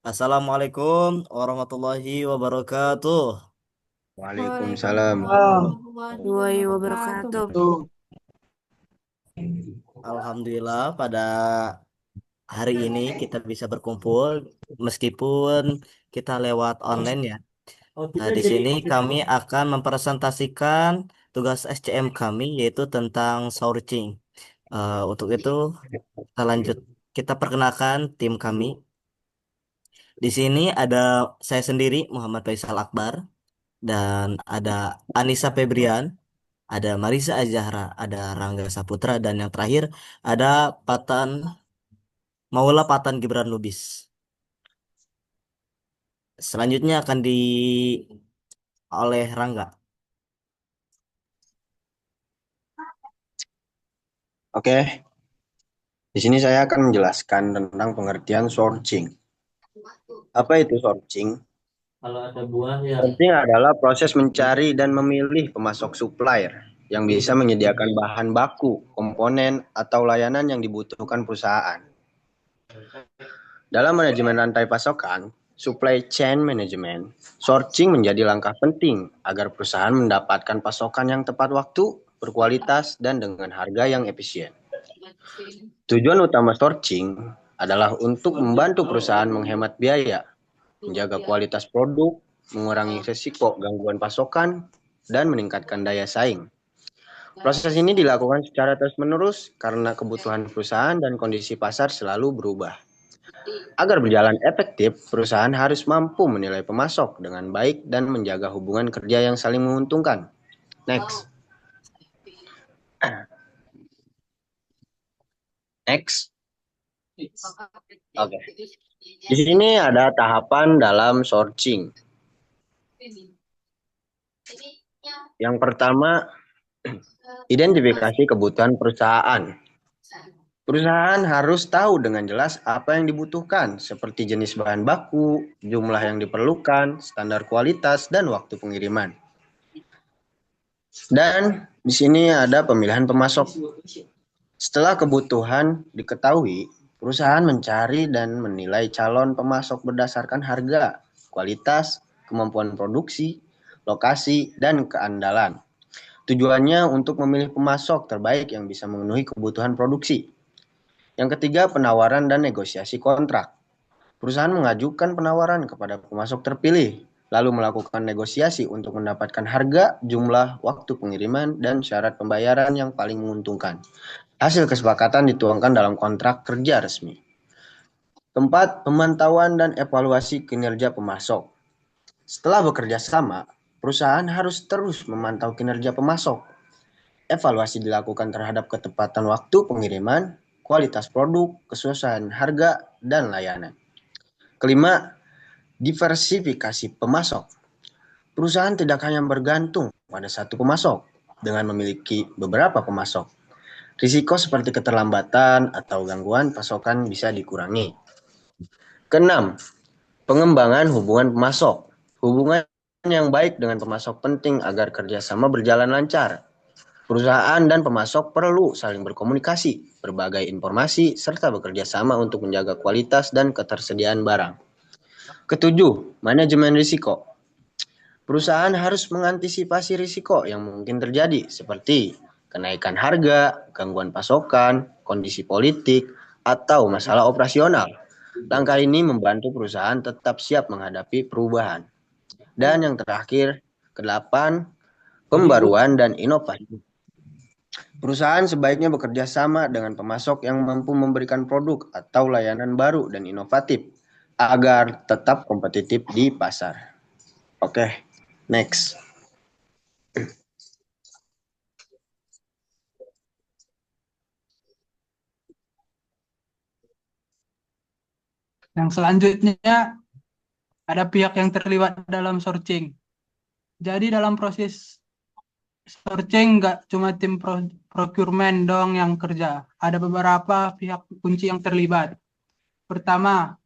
Assalamualaikum warahmatullahi wabarakatuh. Waalaikumsalam. Waalaikumsalam Warahmatullahi wabarakatuh. Alhamdulillah pada hari ini kita bisa berkumpul meskipun kita lewat online ya. Nah, di sini kami akan mempresentasikan tugas SCM kami yaitu tentang sourcing. Untuk itu kita lanjut. Kita perkenalkan tim kami. Di sini ada saya sendiri Muhammad Faisal Akbar dan ada Anissa Febrian. Ada Marisa Azahra, ada Rangga Saputra, dan yang terakhir ada Patan Maula Patan Gibran Lubis. Selanjutnya akan oleh Rangga. Oke, di sini saya akan menjelaskan tentang pengertian sourcing. Apa itu sourcing? Kalau ada buah ya. Sourcing adalah proses mencari dan memilih pemasok supplier yang bisa menyediakan bahan baku, komponen, atau layanan yang dibutuhkan perusahaan. Dalam manajemen rantai pasokan, supply chain management, sourcing menjadi langkah penting agar perusahaan mendapatkan pasokan yang tepat waktu, berkualitas, dan dengan harga yang efisien. Tujuan utama sourcing adalah untuk membantu perusahaan menghemat biaya, menjaga kualitas produk, mengurangi risiko gangguan pasokan, dan meningkatkan daya saing. Proses ini dilakukan secara terus-menerus karena kebutuhan perusahaan dan kondisi pasar selalu berubah. Agar berjalan efektif, perusahaan harus mampu menilai pemasok dengan baik dan menjaga hubungan kerja yang saling menguntungkan. Next. Next. Oke. Di sini ada tahapan dalam sourcing. Yang pertama, identifikasi kebutuhan perusahaan. Perusahaan harus tahu dengan jelas apa yang dibutuhkan, seperti jenis bahan baku, jumlah yang diperlukan, standar kualitas, dan waktu pengiriman. Dan di sini ada pemilihan pemasok. Setelah kebutuhan diketahui, perusahaan mencari dan menilai calon pemasok berdasarkan harga, kualitas, kemampuan produksi, lokasi, dan keandalan. Tujuannya untuk memilih pemasok terbaik yang bisa memenuhi kebutuhan produksi. Yang ketiga, penawaran dan negosiasi kontrak. Perusahaan mengajukan penawaran kepada pemasok terpilih, lalu melakukan negosiasi untuk mendapatkan harga, jumlah, waktu pengiriman, dan syarat pembayaran yang paling menguntungkan. Hasil kesepakatan dituangkan dalam kontrak kerja resmi. Keempat, pemantauan dan evaluasi kinerja pemasok. Setelah bekerja sama, perusahaan harus terus memantau kinerja pemasok. Evaluasi dilakukan terhadap ketepatan waktu pengiriman, kualitas produk, kesesuaian harga, dan layanan. Kelima, diversifikasi pemasok. Perusahaan tidak hanya bergantung pada satu pemasok dengan memiliki beberapa pemasok. Risiko seperti keterlambatan atau gangguan pasokan bisa dikurangi. Keenam, pengembangan hubungan pemasok. Hubungan yang baik dengan pemasok penting agar kerjasama berjalan lancar. Perusahaan dan pemasok perlu saling berkomunikasi, berbagai informasi, serta bekerja sama untuk menjaga kualitas dan ketersediaan barang. Ketujuh, manajemen risiko. Perusahaan harus mengantisipasi risiko yang mungkin terjadi, seperti kenaikan harga, gangguan pasokan, kondisi politik, atau masalah operasional. Langkah ini membantu perusahaan tetap siap menghadapi perubahan. Dan yang terakhir, kedelapan, pembaruan dan inovasi. Perusahaan sebaiknya bekerja sama dengan pemasok yang mampu memberikan produk atau layanan baru dan inovatif agar tetap kompetitif di pasar. Oke, next. Yang selanjutnya ada pihak yang terlibat dalam sourcing. Jadi dalam proses sourcing nggak cuma tim procurement dong yang kerja. Ada beberapa pihak kunci yang terlibat. Pertama,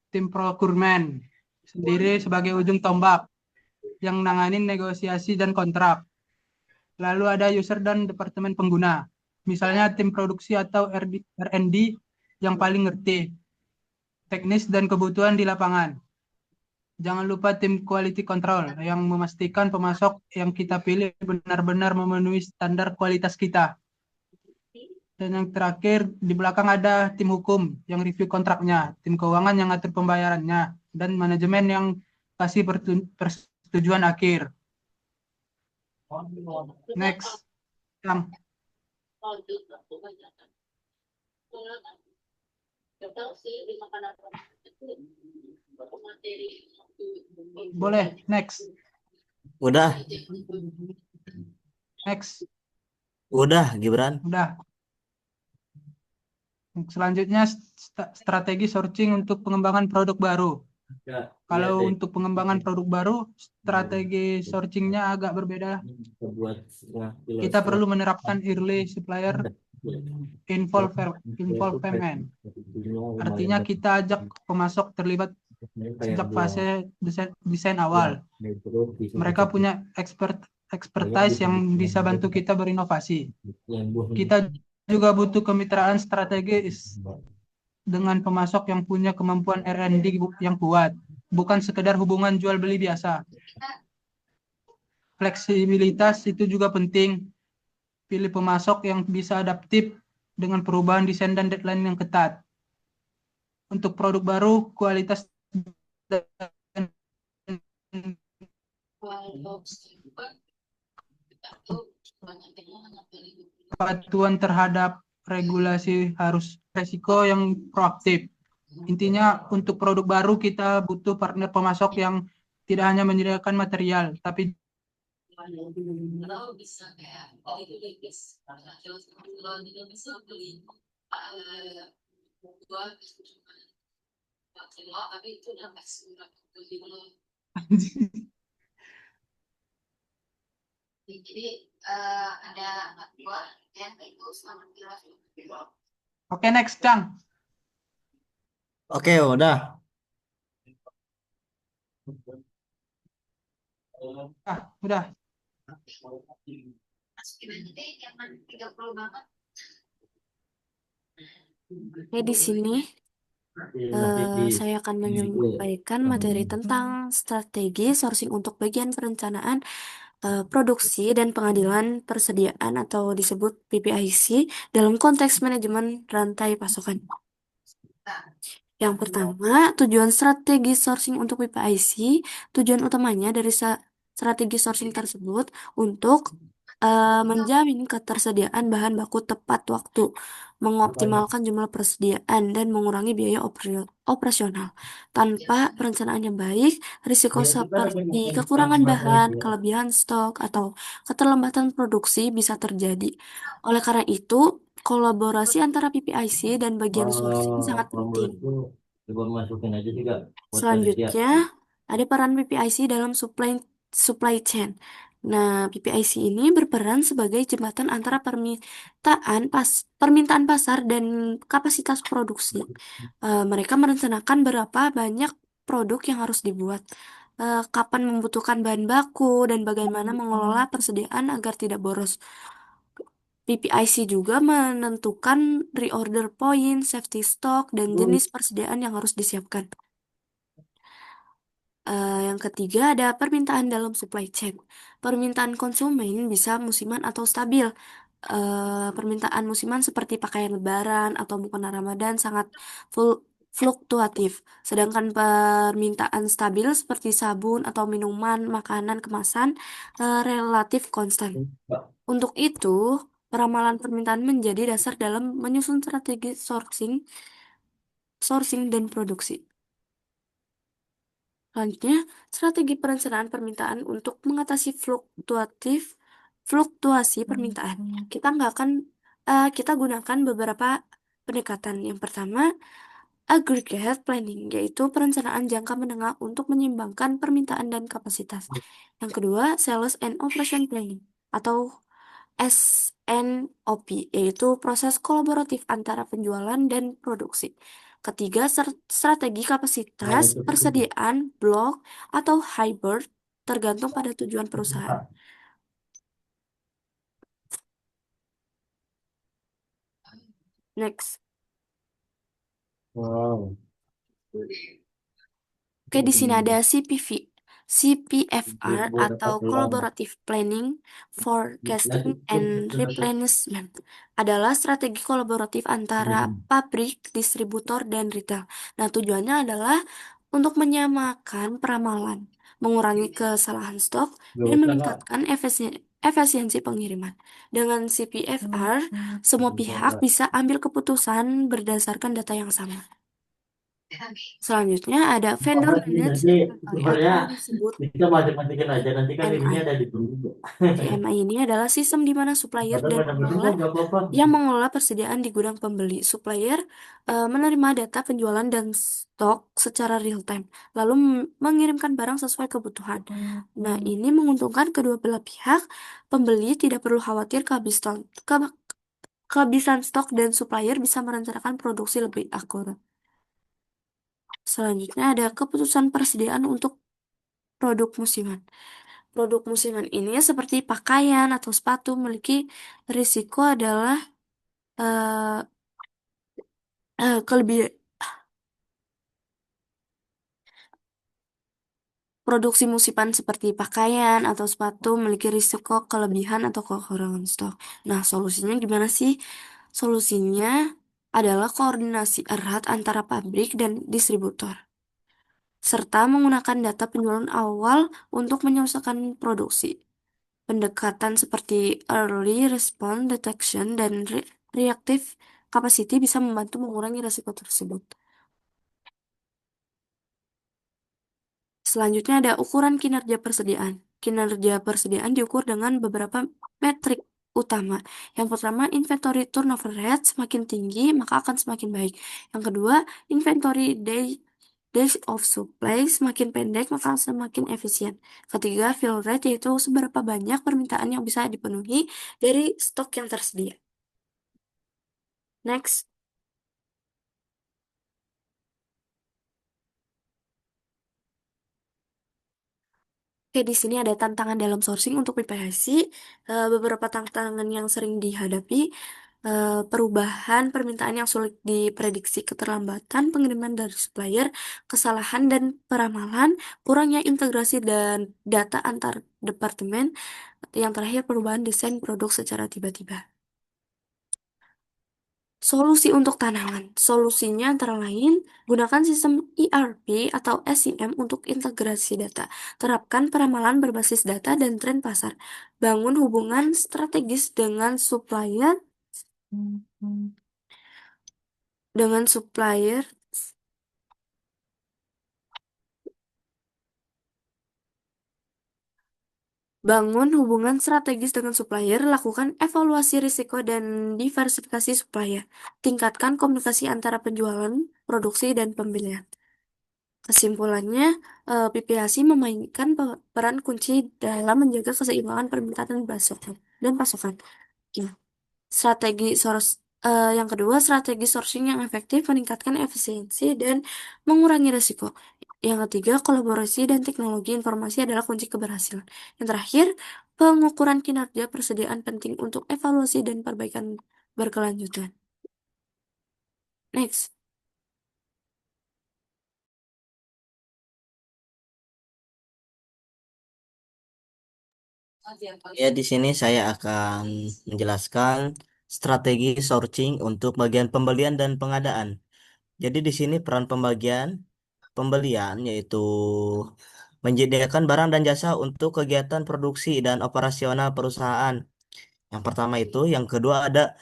tim procurement sendiri sebagai ujung tombak yang nanganin negosiasi dan kontrak. Lalu ada user dan departemen pengguna. Misalnya tim produksi atau R&D yang paling ngerti. teknis dan kebutuhan di lapangan. Jangan lupa tim quality control yang memastikan pemasok yang kita pilih benar-benar memenuhi standar kualitas kita. Dan yang terakhir, di belakang ada tim hukum yang review kontraknya, tim keuangan yang atur pembayarannya, dan manajemen yang kasih persetujuan akhir. Next, Kang. Boleh, next. Udah, Next, udah Gibran. udah. Selanjutnya, strategi sourcing untuk pengembangan produk baru. Kalau untuk pengembangan produk baru, strategi sourcingnya agak berbeda. Kita perlu menerapkan early supplier involvement. Artinya kita ajak pemasok terlibat sejak fase desain awal. Mereka punya expertise yang bisa bantu kita berinovasi. Kita juga butuh kemitraan strategis dengan pemasok yang punya kemampuan R&D yang kuat, bukan sekedar hubungan jual beli biasa. Fleksibilitas itu juga penting. Pilih pemasok yang bisa adaptif dengan perubahan desain dan deadline yang ketat. Untuk produk baru, kualitas dan kepatuhan terhadap regulasi harus resiko yang proaktif. Intinya untuk produk baru kita butuh partner pemasok yang tidak hanya menyediakan material, tapi Oke, next, Cang. Oke, udah. Udah. Oke, di sini saya akan menyampaikan materi tentang strategi sourcing untuk bagian perencanaan produksi dan pengadilan persediaan atau disebut PPIC dalam konteks manajemen rantai pasokan. Yang pertama, tujuan strategi sourcing untuk PPIC, tujuan utamanya dari strategi sourcing tersebut untuk menjamin ketersediaan bahan baku tepat waktu, mengoptimalkan jumlah persediaan, dan mengurangi biaya operasional. Tanpa perencanaan yang baik, risiko seperti kekurangan bahan, kelebihan stok, atau keterlambatan produksi bisa terjadi. Oleh karena itu, kolaborasi antara PPIC dan bagian sourcing sangat penting. Selanjutnya, ada peran PPIC dalam supply chain. Nah, PPIC ini berperan sebagai jembatan antara permintaan pasar dan kapasitas produksi. Mereka merencanakan berapa banyak produk yang harus dibuat, kapan membutuhkan bahan baku, dan bagaimana mengelola persediaan agar tidak boros. PPIC juga menentukan reorder point, safety stock, dan jenis persediaan yang harus disiapkan. Yang ketiga ada permintaan dalam supply chain. Permintaan konsumen bisa musiman atau stabil. Permintaan musiman seperti pakaian lebaran atau mukena Ramadan sangat fluktuatif. Sedangkan permintaan stabil seperti sabun atau minuman, makanan kemasan relatif konstan. Untuk itu, peramalan permintaan menjadi dasar dalam menyusun strategi sourcing dan produksi. Selanjutnya, strategi perencanaan permintaan untuk mengatasi fluktuasi permintaan. Kita gunakan beberapa pendekatan. Yang pertama, aggregate planning, yaitu perencanaan jangka menengah untuk menyeimbangkan permintaan dan kapasitas. Yang kedua, sales and operation planning, atau SNOP, yaitu proses kolaboratif antara penjualan dan produksi. Ketiga, strategi kapasitas, persediaan, blok, atau hybrid, tergantung pada tujuan perusahaan. Next. Wow. Oke, di sini ada CPFR atau Collaborative Planning, Forecasting, and Replenishment. Adalah strategi kolaboratif antara pabrik, distributor, dan retail. Nah, tujuannya adalah untuk menyamakan peramalan, mengurangi kesalahan stok, dan meningkatkan efisiensi pengiriman. Dengan CPFR, semua pihak bisa ambil keputusan berdasarkan data yang sama. Selanjutnya ada vendor managed inventory atau disebut Kita masukin aja nanti kan ininya VMI. ada di bumi. VMI ini adalah sistem di mana supplier dan pengelola yang mengelola persediaan di gudang pembeli. Supplier menerima data penjualan dan stok secara real time, lalu mengirimkan barang sesuai kebutuhan. Nah, ini menguntungkan kedua belah pihak. Pembeli tidak perlu khawatir kehabisan stok dan supplier bisa merencanakan produksi lebih akurat. Selanjutnya ada keputusan persediaan untuk produk musiman. Produk musiman ini seperti pakaian atau sepatu memiliki risiko adalah eh kelebihan. Produksi musiman seperti pakaian atau sepatu memiliki risiko kelebihan atau kekurangan stok. Nah, solusinya gimana sih? Solusinya adalah koordinasi erat antara pabrik dan distributor, serta menggunakan data penjualan awal untuk menyelesaikan produksi. Pendekatan seperti early response detection dan reactive capacity bisa membantu mengurangi risiko tersebut. Selanjutnya ada ukuran kinerja persediaan. Kinerja persediaan diukur dengan beberapa metrik utama. Yang pertama, inventory turnover rate semakin tinggi maka akan semakin baik. Yang kedua, inventory days of supply semakin pendek maka semakin efisien. Ketiga, fill rate yaitu seberapa banyak permintaan yang bisa dipenuhi dari stok yang tersedia. Next. Oke, di sini ada tantangan dalam sourcing untuk PPSI. Beberapa tantangan yang sering dihadapi, perubahan permintaan yang sulit diprediksi, keterlambatan pengiriman dari supplier, kesalahan dan peramalan, kurangnya integrasi dan data antar departemen, yang terakhir perubahan desain produk secara tiba-tiba. Solusi untuk tanaman. Solusinya antara lain, gunakan sistem ERP atau SCM untuk integrasi data. Terapkan peramalan berbasis data dan tren pasar. Bangun hubungan strategis dengan supplier. Bangun hubungan strategis dengan supplier, lakukan evaluasi risiko dan diversifikasi supplier. Tingkatkan komunikasi antara penjualan, produksi, dan pembelian. Kesimpulannya, PPASI memainkan peran kunci dalam menjaga keseimbangan permintaan dan pasokan. Ya. Yang kedua, strategi sourcing yang efektif meningkatkan efisiensi dan mengurangi risiko. Yang ketiga, kolaborasi dan teknologi informasi adalah kunci keberhasilan. Yang terakhir, pengukuran kinerja persediaan penting untuk evaluasi dan perbaikan berkelanjutan. Next. Ya, di sini saya akan menjelaskan strategi sourcing untuk bagian pembelian dan pengadaan. Jadi di sini peran pembelian yaitu menyediakan barang dan jasa untuk kegiatan produksi dan operasional perusahaan. Yang pertama itu, yang kedua ada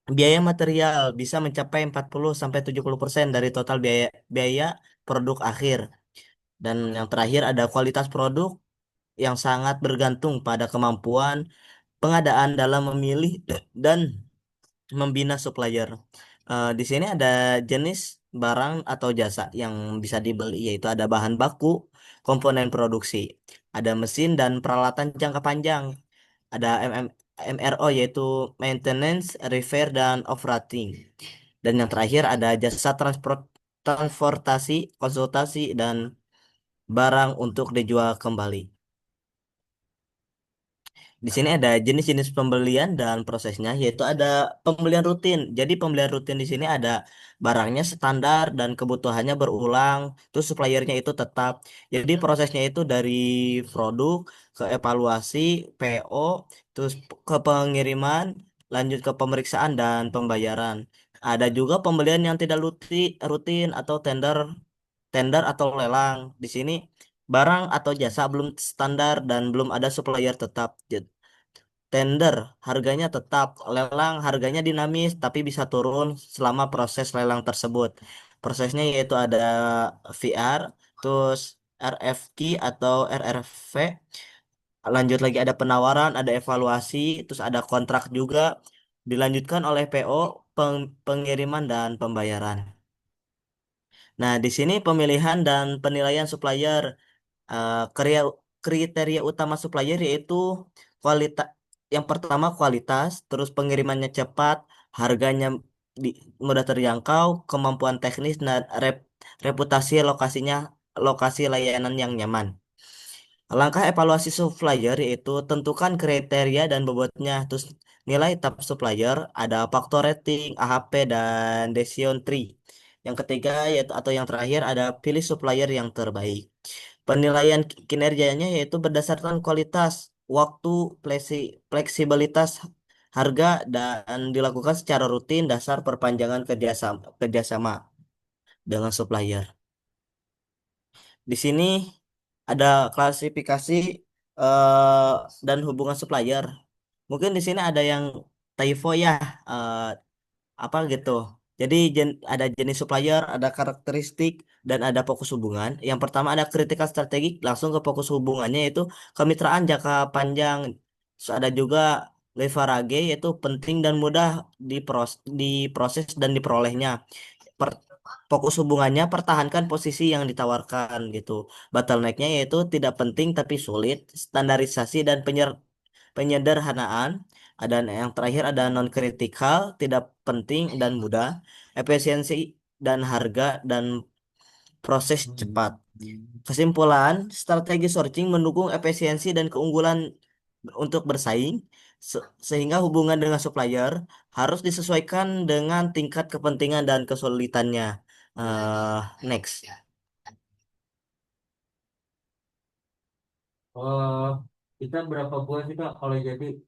biaya material bisa mencapai 40 sampai 70% dari total biaya biaya produk akhir. Dan yang terakhir ada kualitas produk yang sangat bergantung pada kemampuan pengadaan dalam memilih dan membina supplier. Di sini ada jenis barang atau jasa yang bisa dibeli, yaitu ada bahan baku, komponen produksi, ada mesin dan peralatan jangka panjang, ada MRO yaitu maintenance, repair, dan operating. Dan yang terakhir ada jasa transportasi, konsultasi, dan barang untuk dijual kembali. Di sini ada jenis-jenis pembelian dan prosesnya, yaitu ada pembelian rutin. Jadi pembelian rutin di sini ada barangnya standar dan kebutuhannya berulang, terus suppliernya itu tetap. Jadi prosesnya itu dari produk ke evaluasi, PO, terus ke pengiriman, lanjut ke pemeriksaan dan pembayaran. Ada juga pembelian yang tidak rutin atau tender, tender atau lelang. Di sini barang atau jasa belum standar dan belum ada supplier tetap. Tender harganya tetap, lelang harganya dinamis tapi bisa turun selama proses lelang tersebut. Prosesnya yaitu ada VR, terus RFQ atau RRV, lanjut lagi ada penawaran, ada evaluasi, terus ada kontrak juga, dilanjutkan oleh PO, pengiriman dan pembayaran. Nah, di sini pemilihan dan penilaian supplier. Kriteria utama supplier yaitu kualitas. Yang pertama kualitas, terus pengirimannya cepat, harganya mudah terjangkau, kemampuan teknis dan reputasi lokasinya, lokasi layanan yang nyaman. Langkah evaluasi supplier yaitu tentukan kriteria dan bobotnya, terus nilai top supplier, ada faktor rating, AHP dan decision tree. Yang ketiga yaitu atau yang terakhir ada pilih supplier yang terbaik. Penilaian kinerjanya yaitu berdasarkan kualitas, waktu, fleksibilitas, harga, dan dilakukan secara rutin dasar perpanjangan kerjasama dengan supplier. Di sini ada klasifikasi eh, dan hubungan supplier. Mungkin di sini ada yang typo ya, eh, apa gitu. Jadi ada jenis supplier, ada karakteristik, dan ada fokus hubungan. Yang pertama ada kritikal strategik, langsung ke fokus hubungannya yaitu kemitraan jangka panjang. Terus ada juga leverage yaitu penting dan mudah diproses dan diperolehnya. Per- Fokus hubungannya pertahankan posisi yang ditawarkan gitu. Bottlenecknya yaitu tidak penting tapi sulit, standarisasi dan penyederhanaan. Ada yang terakhir ada non kritikal, tidak penting dan mudah, efisiensi dan harga dan proses cepat. Kesimpulan, strategi sourcing mendukung efisiensi dan keunggulan untuk bersaing, sehingga hubungan dengan supplier harus disesuaikan dengan tingkat kepentingan dan kesulitannya. Eh, Next. Oh, kita berapa bulan sih Kak kalau jadi?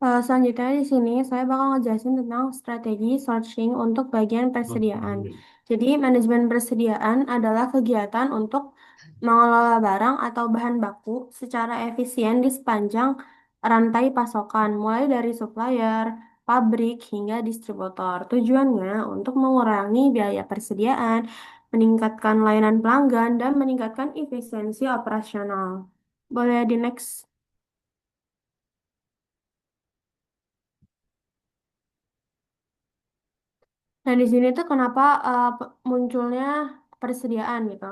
Selanjutnya di sini saya bakal ngejelasin tentang strategi sourcing untuk bagian persediaan. Jadi manajemen persediaan adalah kegiatan untuk mengelola barang atau bahan baku secara efisien di sepanjang rantai pasokan, mulai dari supplier, pabrik, hingga distributor. Tujuannya untuk mengurangi biaya persediaan, meningkatkan layanan pelanggan, dan meningkatkan efisiensi operasional. Boleh di next. Nah, di sini tuh kenapa munculnya persediaan gitu.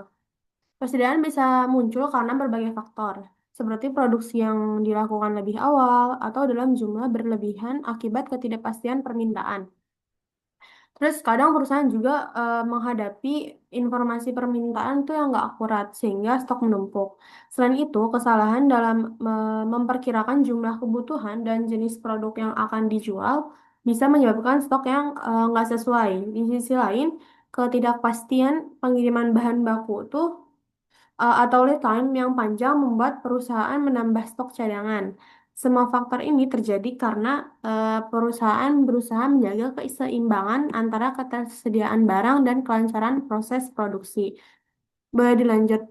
Persediaan bisa muncul karena berbagai faktor, seperti produksi yang dilakukan lebih awal atau dalam jumlah berlebihan akibat ketidakpastian permintaan. Terus kadang perusahaan juga menghadapi informasi permintaan tuh yang nggak akurat sehingga stok menumpuk. Selain itu, kesalahan dalam memperkirakan jumlah kebutuhan dan jenis produk yang akan dijual bisa menyebabkan stok yang nggak sesuai. Di sisi lain, ketidakpastian pengiriman bahan baku tuh atau lead time yang panjang membuat perusahaan menambah stok cadangan. Semua faktor ini terjadi karena perusahaan berusaha menjaga keseimbangan antara ketersediaan barang dan kelancaran proses produksi. Boleh dilanjut.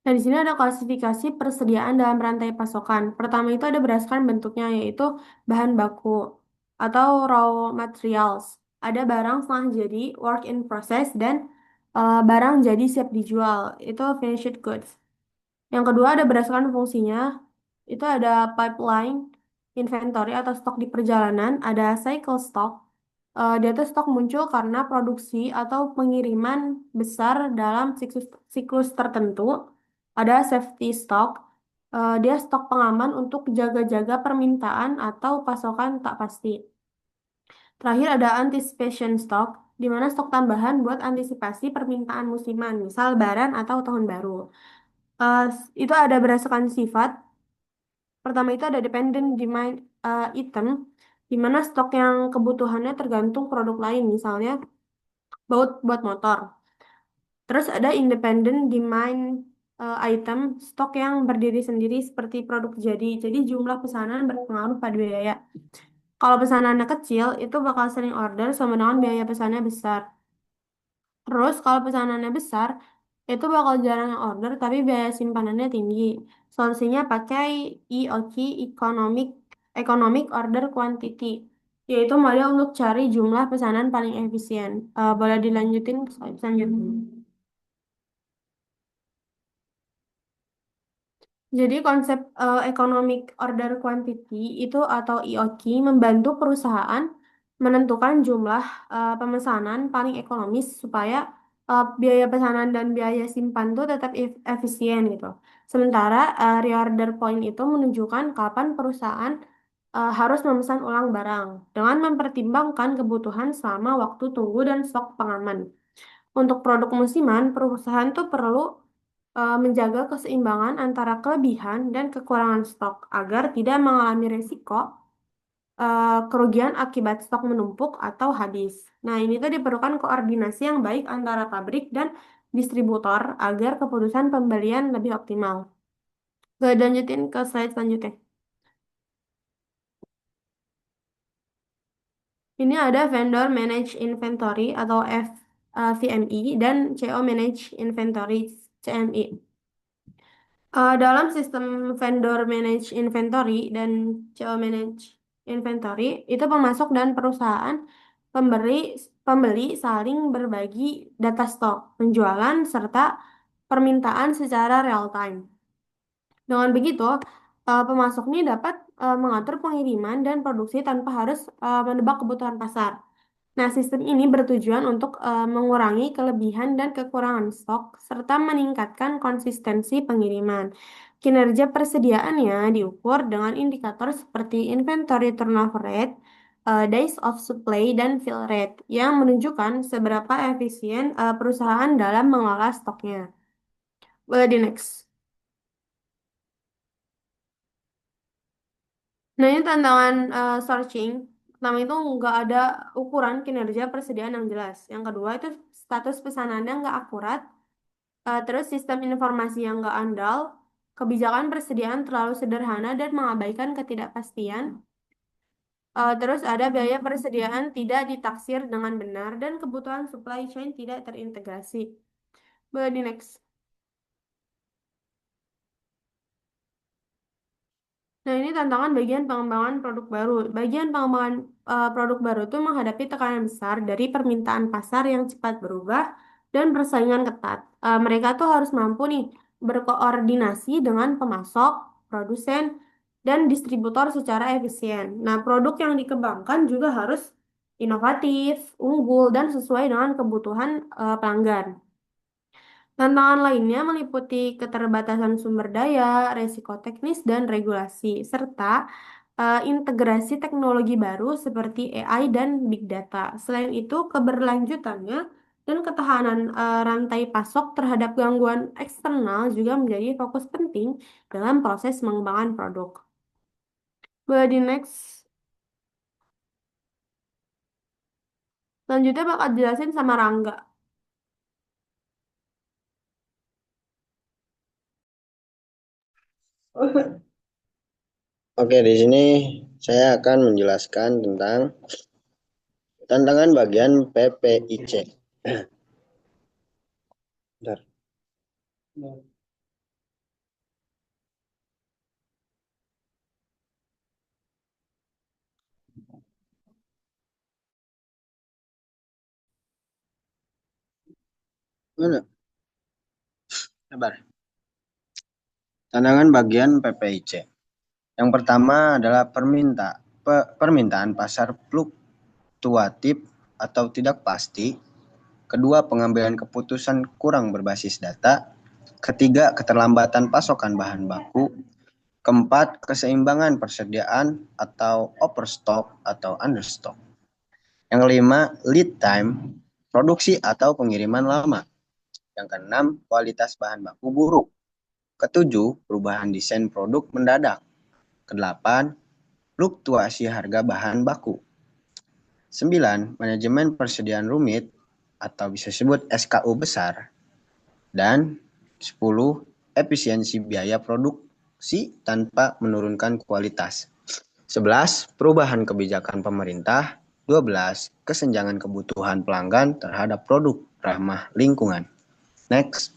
Nah, di sini ada klasifikasi persediaan dalam rantai pasokan. Pertama itu ada berdasarkan bentuknya, yaitu bahan baku atau raw materials. Ada barang setengah jadi, work in process, dan barang jadi siap dijual. Itu finished goods. Yang kedua ada berdasarkan fungsinya, itu ada pipeline, inventory atau stok di perjalanan, ada cycle stock. Dia tuh stok muncul karena produksi atau pengiriman besar dalam siklus tertentu. Ada safety stock, dia stok pengaman untuk jaga-jaga permintaan atau pasokan tak pasti. Terakhir ada anticipation stock. di mana stok tambahan buat antisipasi permintaan musiman, misal Lebaran atau Tahun Baru. Itu ada berdasarkan sifat. Pertama itu ada dependent demand item, di mana stok yang kebutuhannya tergantung produk lain, misalnya baut buat motor. Terus ada independent demand item, stok yang berdiri sendiri seperti produk jadi. Jadi jumlah pesanan berpengaruh pada biaya. Kalau pesanannya kecil, itu bakal sering order sama dengan biaya pesannya besar. Terus kalau pesanannya besar, itu bakal jarang yang order tapi biaya simpanannya tinggi. Solusinya pakai EOQ, Economic Order Quantity, yaitu model untuk cari jumlah pesanan paling efisien. Boleh dilanjutin ke slide selanjutnya. Jadi konsep Economic Order Quantity itu atau EOQ membantu perusahaan menentukan jumlah pemesanan paling ekonomis supaya biaya pesanan dan biaya simpan itu tetap efisien gitu. Sementara reorder point itu menunjukkan kapan perusahaan harus memesan ulang barang dengan mempertimbangkan kebutuhan selama waktu tunggu dan stok pengaman. Untuk produk musiman, perusahaan tuh perlu menjaga keseimbangan antara kelebihan dan kekurangan stok agar tidak mengalami risiko kerugian akibat stok menumpuk atau habis. Nah, ini tuh diperlukan koordinasi yang baik antara pabrik dan distributor agar keputusan pembelian lebih optimal. Lanjutin ke slide selanjutnya. Ini ada vendor manage inventory atau VMI dan CO manage inventory CMI. Dalam sistem vendor manage inventory dan CO manage inventory, itu pemasok dan perusahaan pemberi pembeli saling berbagi data stok, penjualan serta permintaan secara real time. Dengan begitu, pemasok ini dapat mengatur pengiriman dan produksi tanpa harus menebak kebutuhan pasar. Nah, sistem ini bertujuan untuk mengurangi kelebihan dan kekurangan stok serta meningkatkan konsistensi pengiriman. Kinerja persediaannya diukur dengan indikator seperti inventory turnover rate, days of supply, dan fill rate yang menunjukkan seberapa efisien perusahaan dalam mengelola stoknya. Boleh di next. Nah, ini tantangan searching. Pertama itu nggak ada ukuran kinerja persediaan yang jelas. Yang kedua itu status pesanannya nggak akurat. Terus sistem informasi yang nggak andal. Kebijakan persediaan terlalu sederhana dan mengabaikan ketidakpastian. Terus ada biaya persediaan tidak ditaksir dengan benar dan kebutuhan supply chain tidak terintegrasi. Boleh di next. Nah, ini tantangan bagian pengembangan produk baru. Bagian pengembangan produk baru itu menghadapi tekanan besar dari permintaan pasar yang cepat berubah dan persaingan ketat. Mereka tuh harus mampu nih berkoordinasi dengan pemasok, produsen, dan distributor secara efisien. Nah, produk yang dikembangkan juga harus inovatif, unggul, dan sesuai dengan kebutuhan pelanggan. Tantangan lainnya meliputi keterbatasan sumber daya, resiko teknis, dan regulasi, serta integrasi teknologi baru seperti AI dan big data. Selain itu, keberlanjutannya dan ketahanan rantai pasok terhadap gangguan eksternal juga menjadi fokus penting dalam proses mengembangkan produk. Boleh di next. Selanjutnya bakal jelasin sama Rangga. Oke, di sini saya akan menjelaskan tentang tantangan bagian PPIC. Bentar. Mana? Sabar. Tantangan bagian PPIC. Yang pertama adalah permintaan pasar fluktuatif atau tidak pasti. Kedua, pengambilan keputusan kurang berbasis data. Ketiga, keterlambatan pasokan bahan baku. Keempat, keseimbangan persediaan atau overstock atau understock. Yang kelima, lead time produksi atau pengiriman lama. Yang keenam, kualitas bahan baku buruk. Ketujuh, perubahan desain produk mendadak. Kedelapan, fluktuasi harga bahan baku. 9. Manajemen persediaan rumit atau bisa disebut SKU besar. Dan 10. Efisiensi biaya produksi tanpa menurunkan kualitas. 11. Perubahan kebijakan pemerintah. 12. Kesenjangan kebutuhan pelanggan terhadap produk ramah lingkungan. Next.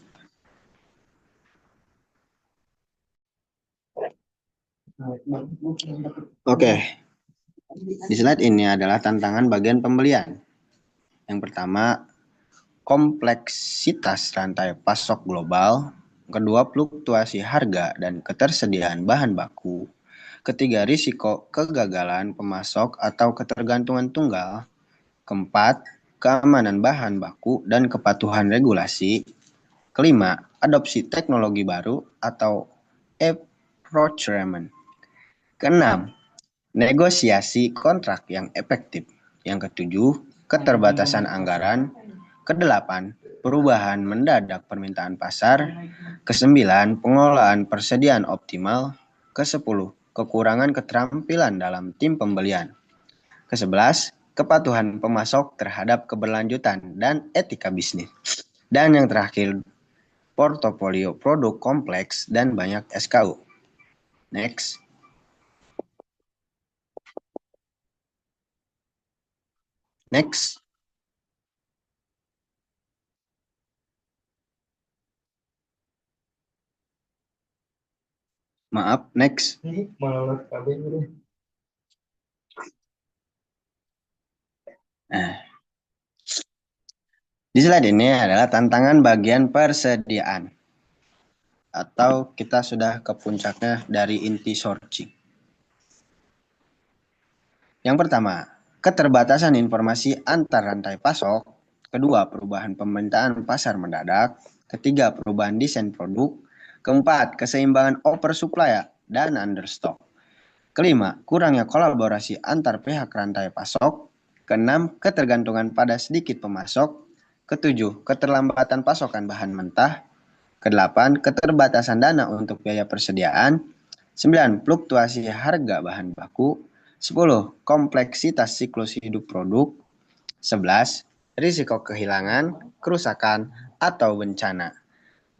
Oke. Di slide ini adalah tantangan bagian pembelian. Yang pertama, kompleksitas rantai pasok global. Kedua, fluktuasi harga dan ketersediaan bahan baku. Ketiga, risiko kegagalan pemasok atau ketergantungan tunggal. Keempat, keamanan bahan baku dan kepatuhan regulasi. Kelima, adopsi teknologi baru atau approachment. Keenam, negosiasi kontrak yang efektif. Yang ketujuh, keterbatasan anggaran. Kedelapan, perubahan mendadak permintaan pasar. Kesembilan, pengelolaan persediaan optimal. Kesepuluh, kekurangan keterampilan dalam tim pembelian. Kesebelas, kepatuhan pemasok terhadap keberlanjutan dan etika bisnis. Dan yang terakhir, portofolio produk kompleks dan banyak SKU. Next. Next. Maaf, next. Nah, di slide ini adalah tantangan bagian persediaan. Atau kita sudah ke puncaknya dari inti sourcing. Yang pertama, keterbatasan informasi antar rantai pasok. Kedua, perubahan permintaan pasar mendadak. Ketiga, perubahan desain produk. Keempat, keseimbangan oversupply dan understock. Kelima, kurangnya kolaborasi antar pihak rantai pasok. Keenam, ketergantungan pada sedikit pemasok. Ketujuh, keterlambatan pasokan bahan mentah. Kedelapan, keterbatasan dana untuk biaya persediaan. 9. Fluktuasi harga bahan baku. 10. Kompleksitas siklus hidup produk. 11. Risiko kehilangan, kerusakan, atau bencana.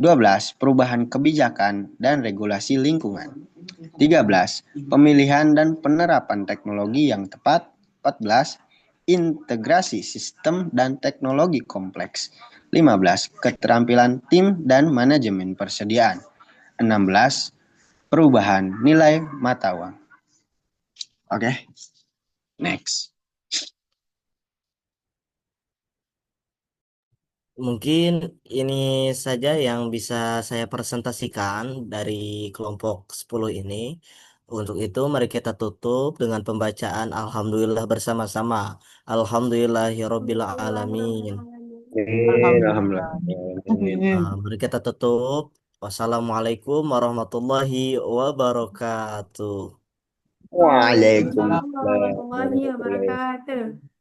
12. Perubahan kebijakan dan regulasi lingkungan. 13. Pemilihan dan penerapan teknologi yang tepat. 14. Integrasi sistem dan teknologi kompleks. 15. Keterampilan tim dan manajemen persediaan. 16. Perubahan nilai mata uang. Oke. Next. Mungkin ini saja yang bisa saya presentasikan dari kelompok 10 ini. Untuk itu mari kita tutup dengan pembacaan Alhamdulillah bersama-sama. Alhamdulillahirobbil alamin. Alhamdulillah. Alhamdulillah. Mari kita tutup. Wassalamualaikum warahmatullahi wabarakatuh. Waalaikumsalam Waalaikumsalam warahmatullahi wabarakatuh.